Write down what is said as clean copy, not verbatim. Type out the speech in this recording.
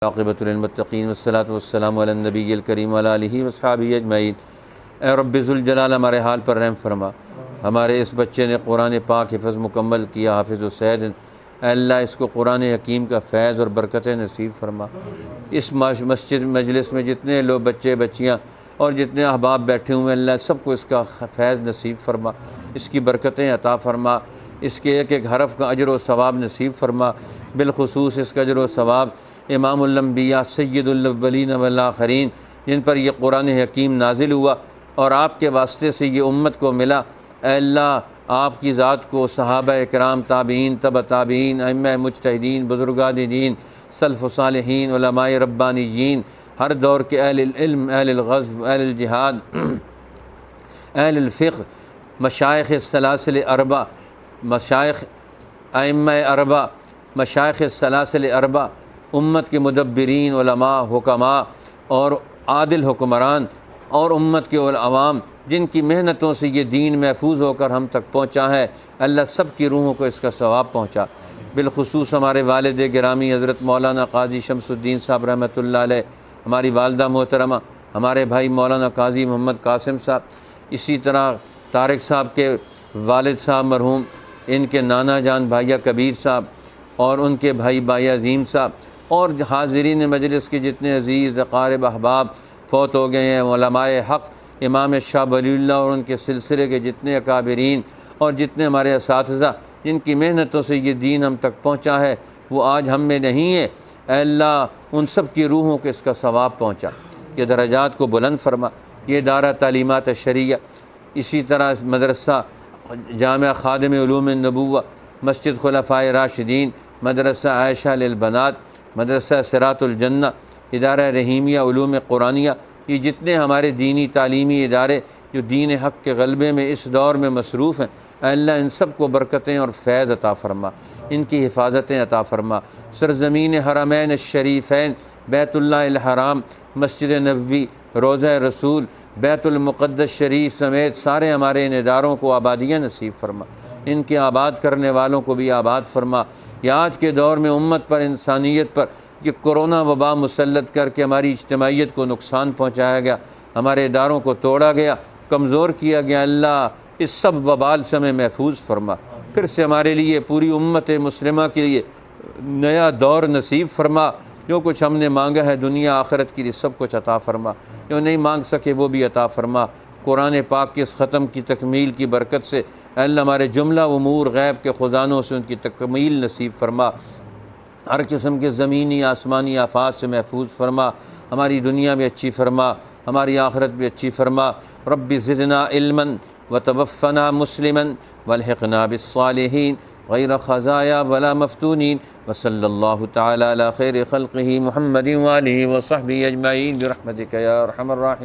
عاقبۃ للمتقین والصلاۃ والسلام علی النبی الکریم وعلی آلہ وصحبہ اجمعین۔ اے رب ذوالجلال ہمارے حال پر رحم فرما۔ ہمارے اس بچے نے قرآن پاک حفظ مکمل کیا، حافظ السید، اے اللہ اس کو قرآن حکیم کا فیض اور برکتیں نصیب فرما۔ اس مسجد مجلس میں جتنے لوگ بچے بچیاں اور جتنے احباب بیٹھے ہوئے ہیں اللہ سب کو اس کا فیض نصیب فرما، اس کی برکتیں عطا فرما، اس کے ایک ایک حرف کا اجر و ثواب نصیب فرما۔ بالخصوص اس کا اجر و ثواب امام الانبیاء سید الاولین والآخرین جن پر یہ قرآن حکیم نازل ہوا اور آپ کے واسطے سے یہ امت کو ملا، اے اللہ آپ کی ذات کو صحابہ اکرام، تابعین، تبع تابعین، ائمہ مجتہدین، بزرگان دین، سلف و صالحین، علماء ربانیین، ہر دور کے اہل العلم، اہل الغزو، اہل الجہاد، اہل الفقہ، مشائخ السلاسل اربع، مشائخ ائمہ اربع، مشائخ السلاسل اربع، امت کے مدبرین، علماء، حکماء اور عادل حکمران اور امت کے عوام جن کی محنتوں سے یہ دین محفوظ ہو کر ہم تک پہنچا ہے، اللہ سب کی روحوں کو اس کا ثواب پہنچا۔ بالخصوص ہمارے والد گرامی حضرت مولانا قاضی شمس الدین صاحب رحمۃ اللہ علیہ، ہماری والدہ محترمہ، ہمارے بھائی مولانا قاضی محمد قاسم صاحب، اسی طرح طارق صاحب کے والد صاحب مرحوم، ان کے نانا جان بھائیہ کبیر صاحب اور ان کے بھائی بھائی عظیم صاحب اور حاضرین مجلس کے جتنے عزیز اقارب احباب فوت ہو گئے ہیں، علماء حق، امام شاہ ولی اللہ اور ان کے سلسلے کے جتنے اکابرین اور جتنے ہمارے اساتذہ جن کی محنتوں سے یہ دین ہم تک پہنچا ہے وہ آج ہم میں نہیں ہے، اے اللہ ان سب کی روحوں کو اس کا ثواب پہنچا، یہ درجات کو بلند فرما۔ یہ ادارہ تعلیمات شرعیہ، اسی طرح مدرسہ جامعہ خادم علوم النبوہ، مسجد خلفائے راشدین، مدرسہ عائشہ للبنات، مدرسہ صراط الجنہ، ادارہ رحیمیہ علوم قرآنیہ، یہ جتنے ہمارے دینی تعلیمی ادارے جو دین حق کے غلبے میں اس دور میں مصروف ہیں، اے اللہ ان سب کو برکتیں اور فیض عطا فرما، ان کی حفاظتیں عطا فرما۔ سرزمین حرمین الشریفین، بیت اللہ الحرام، مسجد نبوی، روضہ رسول، بیت المقدس شریف سمیت سارے ہمارے ان اداروں کو آبادیاں نصیب فرما، ان کے آباد کرنے والوں کو بھی آباد فرما۔ یا آج کے دور میں امت پر، انسانیت پر یہ کرونا وبا مسلط کر کے ہماری اجتماعیت کو نقصان پہنچایا گیا، ہمارے اداروں کو توڑا گیا، کمزور کیا گیا، اللہ اس سب وبال سے ہمیں محفوظ فرما، پھر سے ہمارے لیے پوری امت مسلمہ کے لیے نیا دور نصیب فرما۔ جو کچھ ہم نے مانگا ہے دنیا آخرت کے لیے سب کچھ عطا فرما، جو نہیں مانگ سکے وہ بھی عطا فرما۔ قرآن پاک کے اس ختم کی تکمیل کی برکت سے اے اللہ ہمارے جملہ امور غیب کے خزانوں سے ان کی تکمیل نصیب فرما، ہر قسم کے زمینی آسمانی آفات سے محفوظ فرما، ہماری دنیا بھی اچھی فرما، ہماری آخرت بھی اچھی فرما۔ رب زدنا علما وتوفنا مسلما والحقنا بالصالحین غیر خزایا ولا مفتونین، وصلی اللہ تعالی علی خیر خلقہ محمد وآلہ وصحبہ اجمعین برحمتک یا ارحم الراحمین۔